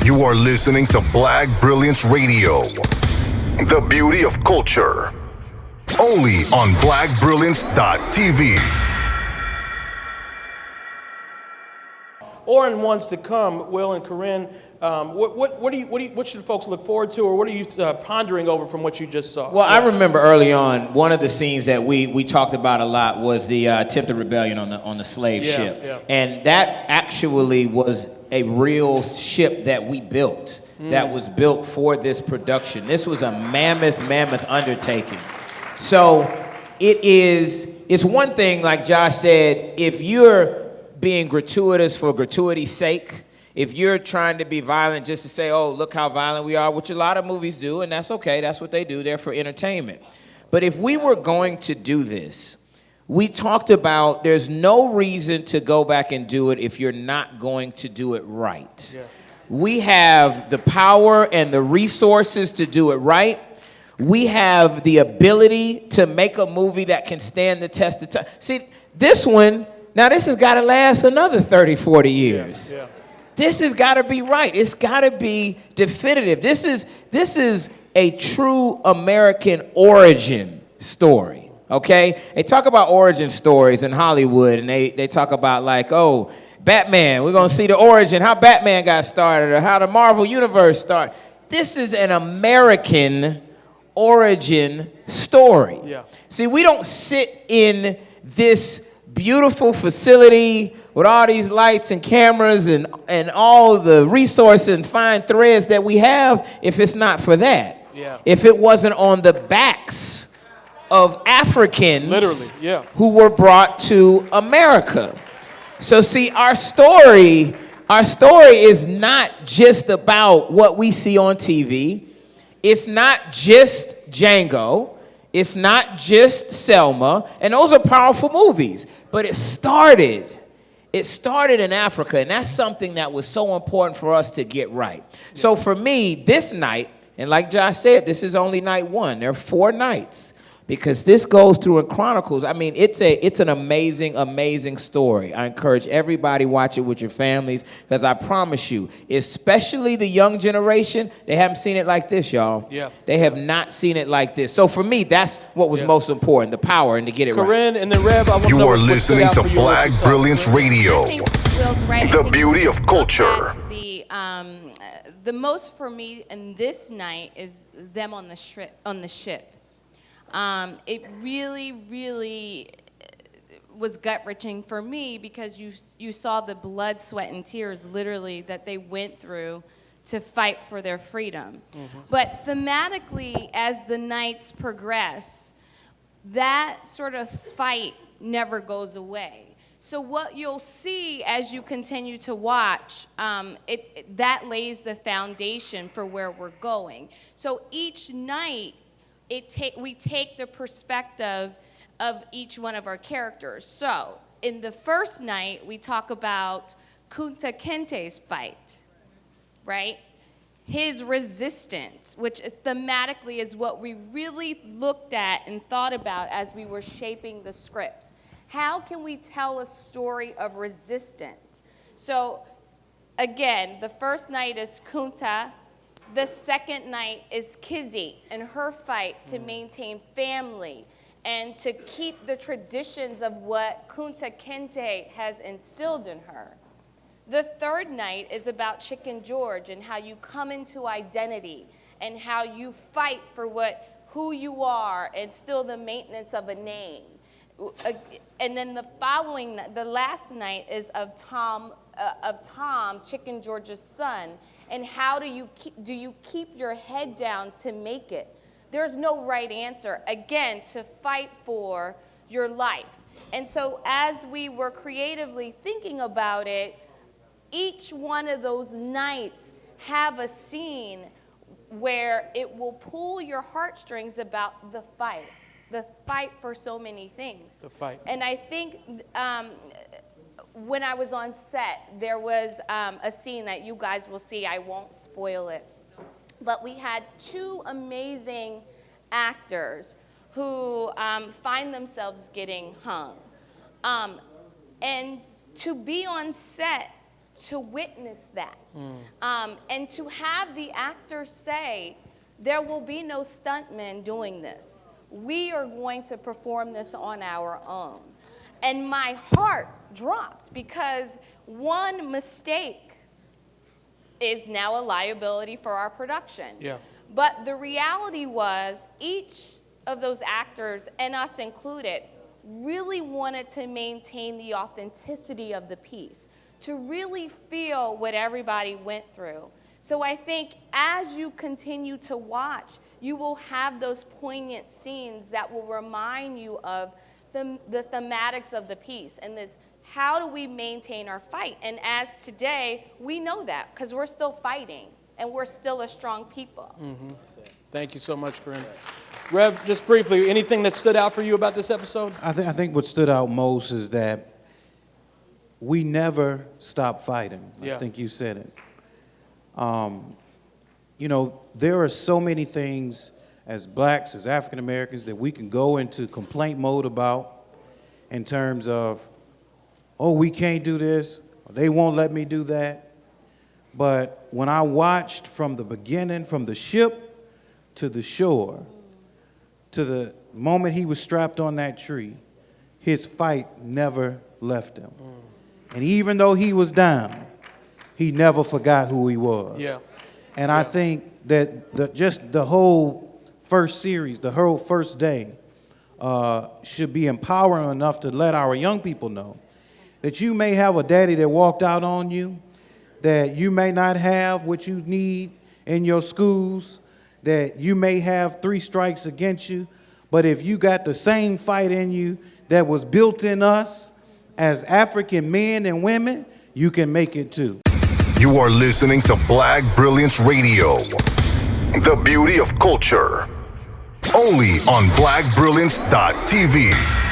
You are listening to Black Brilliance Radio, the beauty of culture. Only on blackbrilliance.tv. Or in ones to come, Will and Karen, what should folks look forward to, or what are you pondering over from what you just saw? Well, I remember early on, one of the scenes that we talked about a lot was the attempted rebellion on the slave ship. Yeah. And that actually was a real ship that we built, that was built for this production. This was a mammoth undertaking. So it's one thing, like Josh said, if you're being gratuitous for gratuity's sake, if you're trying to be violent just to say, oh, look how violent we are, which a lot of movies do, and that's okay, that's what they do, they're for entertainment. But if we were going to do this, we talked about there's no reason to go back and do it if you're not going to do it right. Yeah. We have the power and the resources to do it right. We have the ability to make a movie that can stand the test of time. See, this one, now this has got to last another 30, 40 years. Yeah. This has got to be right. It's got to be definitive. This is a true American origin story, okay? They talk about origin stories in Hollywood, and they talk about like, oh, Batman, we're going to see the origin, how Batman got started, or how the Marvel Universe started. This is an American origin story. Yeah. See, we don't sit in this beautiful facility with all these lights and cameras and all the resources and fine threads that we have if it's not for that. Yeah. If it wasn't on the backs of Africans who were brought to America. So see, our story is not just about what we see on TV. It's not just Django. It's not just Selma. And those are powerful movies. But it started in Africa, and that's something that was so important for us to get right. Yeah. So for me, this night, and like Josh said, this is only night one. There are 4 nights. Because this goes through and chronicles. I mean, it's an amazing, amazing story. I encourage everybody watch it with your families, because I promise you, especially the young generation, they haven't seen it like this, y'all. Yeah. They have not seen it like this. So for me, that's what was most important, the power and to get it right. Corinne and then Rev, I want you to know are listening to Black Brilliance Radio, right. the beauty of culture. The most for me in this night is them on the ship. It really, really was gut-wrenching for me, because you saw the blood, sweat, and tears literally that they went through to fight for their freedom. Mm-hmm. But thematically, as the nights progress, that sort of fight never goes away. So what you'll see as you continue to watch, that lays the foundation for where we're going. So each night, we take the perspective of each one of our characters. So in the first night, we talk about Kunta Kinte's fight, right? His resistance, which thematically is what we really looked at and thought about as we were shaping the scripts. How can we tell a story of resistance? So again, the first night is Kunta. The second night is Kizzy and her fight to maintain family and to keep the traditions of what Kunta Kinte has instilled in her. The third night is about Chicken George and how you come into identity and how you fight for who you are and still the maintenance of a name. And then the last night is of Tom, Chicken George's son, and how do you keep your head down to make it? There's no right answer. Again, to fight for your life. And so as we were creatively thinking about it, each one of those nights have a scene where it will pull your heartstrings about the fight for so many things. The fight. And I think when I was on set, there was a scene that you guys will see. I won't spoil it. But we had 2 amazing actors who find themselves getting hung. And to be on set to witness that. And to have the actors say, there will be no stuntmen doing this. We are going to perform this on our own. And my heart dropped because one mistake is now a liability for our production. Yeah. But the reality was each of those actors, and us included, really wanted to maintain the authenticity of the piece, to really feel what everybody went through. So I think as you continue to watch, you will have those poignant scenes that will remind you of the thematics of the piece and this, how do we maintain our fight? And as today, we know that because we're still fighting and we're still a strong people. Thank you so much, Corinne. Rev, just briefly, anything that stood out for you about this episode? I think what stood out most is that we never stop fighting. Yeah. I think you said it. You know, there are so many things as blacks, as African Americans, that we can go into complaint mode about in terms of, oh, we can't do this, or they won't let me do that. But when I watched from the beginning, from the ship to the shore, to the moment he was strapped on that tree, his fight never left him. And even though he was down, he never forgot who he was. Yeah. And I think that just the whole first series, the whole first day, should be empowering enough to let our young people know that you may have a daddy that walked out on you, that you may not have what you need in your schools, that you may have 3 strikes against you, but if you got the same fight in you that was built in us as African men and women, you can make it too. You are listening to Black Brilliance Radio, the beauty of culture, only on blackbrilliance.tv.